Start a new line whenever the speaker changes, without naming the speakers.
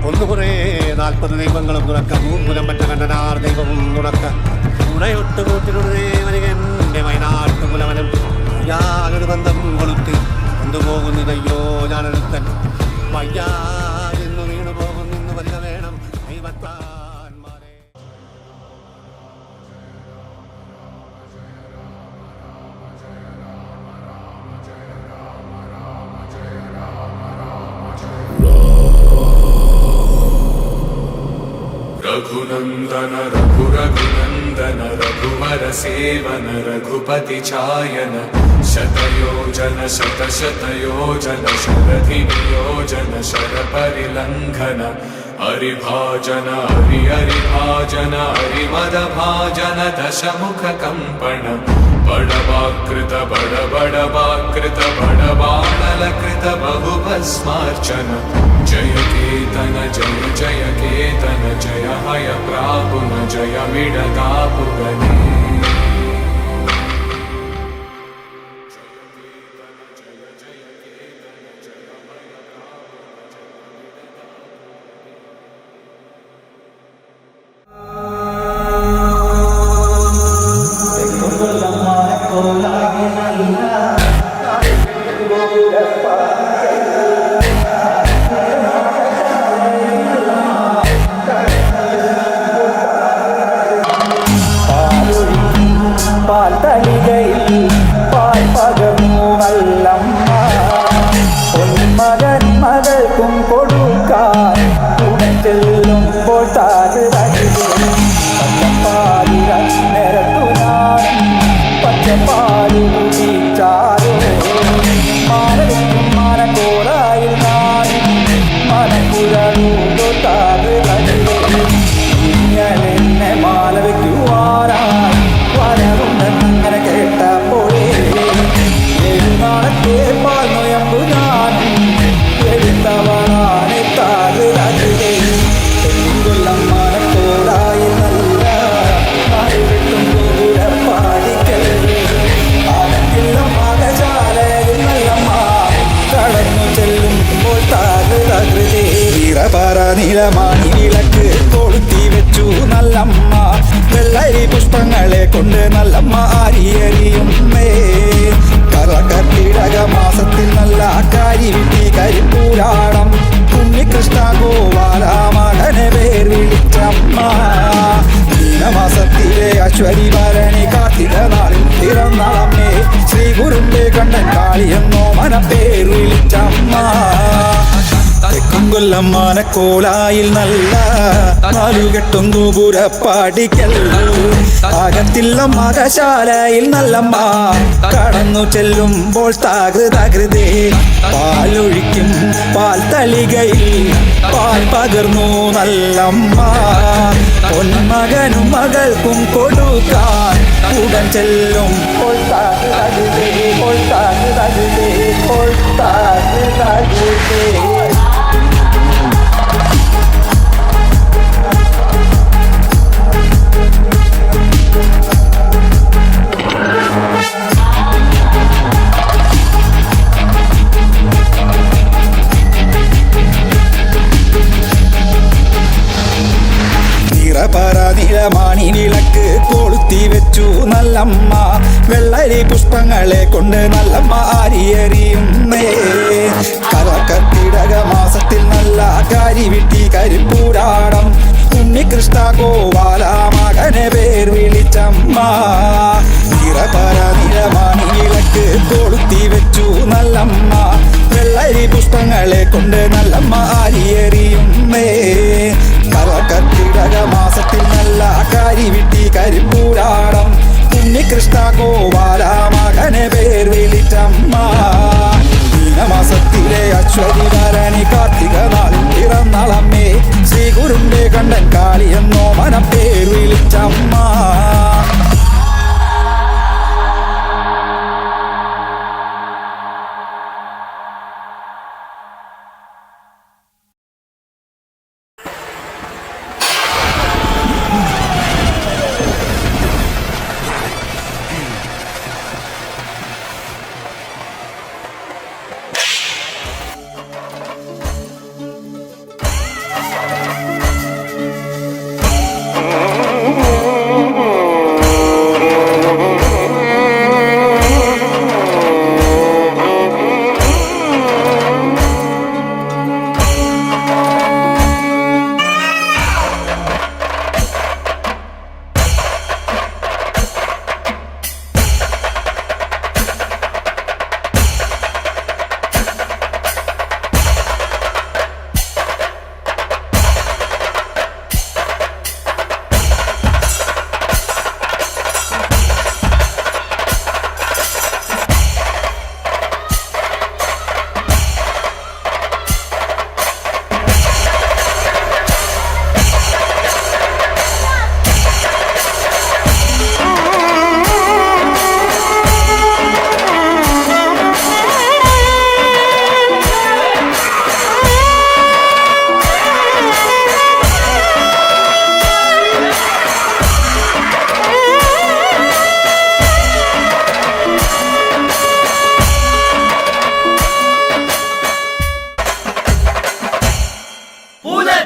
ഒന്നുകുറേ 40 ദൈവങ്ങളും തുറക്ക മൂർമുലം പറ്റ കണ്ടനാർ ദൈവവും തുറക്ക ഉണയൊട്ട് കൂട്ടിനുടനെ വരികന്റെ വയനാട്ടു കുലവനും ഞാനൊരു ബന്ധം കൊളുത്തി കൊണ്ടുപോകുന്നതയ്യോ ഞാനൊരുത്തൻ വയ്യാ എന്ന് വീണു പോകുന്നു വരിക വേണം ദൈവത്താന്മാരെ.
रघुनंदन रघुरघुनंदन रघुवर सेवन रघुपति चायन शतयोजन शतशतयोजन शरधिनियोजन शरपरिलंघन हरिभाजन हरिभाजन हरिमदभाजन दशमुख कंपन बड़वाकृत बड़बड़वाकृत बड़बाणलकृत बहुभस्मार्चन जय केतन जय जय केतन जय हय प्रापुन जय मिडदापुगने
നീലമാണി വിളക്ക് കൊളുത്തി വെച്ചു നല്ലമ്മ വെള്ളരി പുഷ്പങ്ങളെ കൊണ്ട് നല്ലമ്മ ആരിയറിയുന്നേ കർക്കിടക മാസത്തിൽ നല്ല കാരി വിട്ടി കരിപ്പൂരാടം ഉണ്ണികൃഷ്ണ ഗോപാല മകനെ പേർ വിളിച്ചമ്മ മീനമാസത്തിലെ അശ്വരി ഭരണി കാർത്തിക നാളിൽ പിറന്നളമ്മേ ശ്രീ ഗുരുന്റെ കണ്ടൻ കാളിയെന്നോ മനപ്പേർ വിളിച്ചമ്മ തെക്കുംകൊല്ലം മാനക്കോലായിൽ നല്ല നാലുകെട്ടുന്നു പുരപ്പാടിക്കൽ അകത്തില്ല മകശാലയിൽ നല്ലമ്മ കടന്നു ചെല്ലുമ്പോൾ താകൃതേ പാലൊഴിക്കും പാൽ തളികയിൽ പാൽ പകർന്നു നല്ലമ്മ പൊന്മകനും മകൾക്കും കൊടുക്കാൻ ഉടൻ ചെല്ലുമ്പോൾ നീലമാണി വിളക്ക് കൊളുത്തി വെച്ചു നല്ലമ്മ വെള്ളരി പുഷ്പങ്ങളെ കൊണ്ട് നല്ലമ്മ ആരിയറിയുന്നേ കർക്കിടക മാസത്തിൽ നല്ല കാരി വിട്ടി കരിപ്പൂരാടം ഉണ്ണികൃഷ്ണ ഗോപാല മകനെ പേർ വിളിച്ചമ്മ നീലമാണി വിളക്ക് കൊളുത്തി വെച്ചു നല്ലമ്മ വെള്ളരി പുഷ്പങ്ങളെ കൊണ്ട് നല്ലമ്മ ആരിയറിയുന്നേ കർക്കിടക മാസത്തിൽ നല്ല കാരി വിട്ടി കരിപ്പൂരാടം ഉണ്ണികൃഷ്ണ ഗോപാല മകനെ പേർ വിളിച്ചമ്മ മീനമാസത്തിലെ അശ്വതി ഭരണി കാർത്തിക നാളിൽ പിറന്നളമ്മേ ശ്രീ ഗുരുന്റെ കണ്ടൻ കാളിയെന്നോ മനപ്പേർ വിളിച്ചമ്മ.
പൂതൻ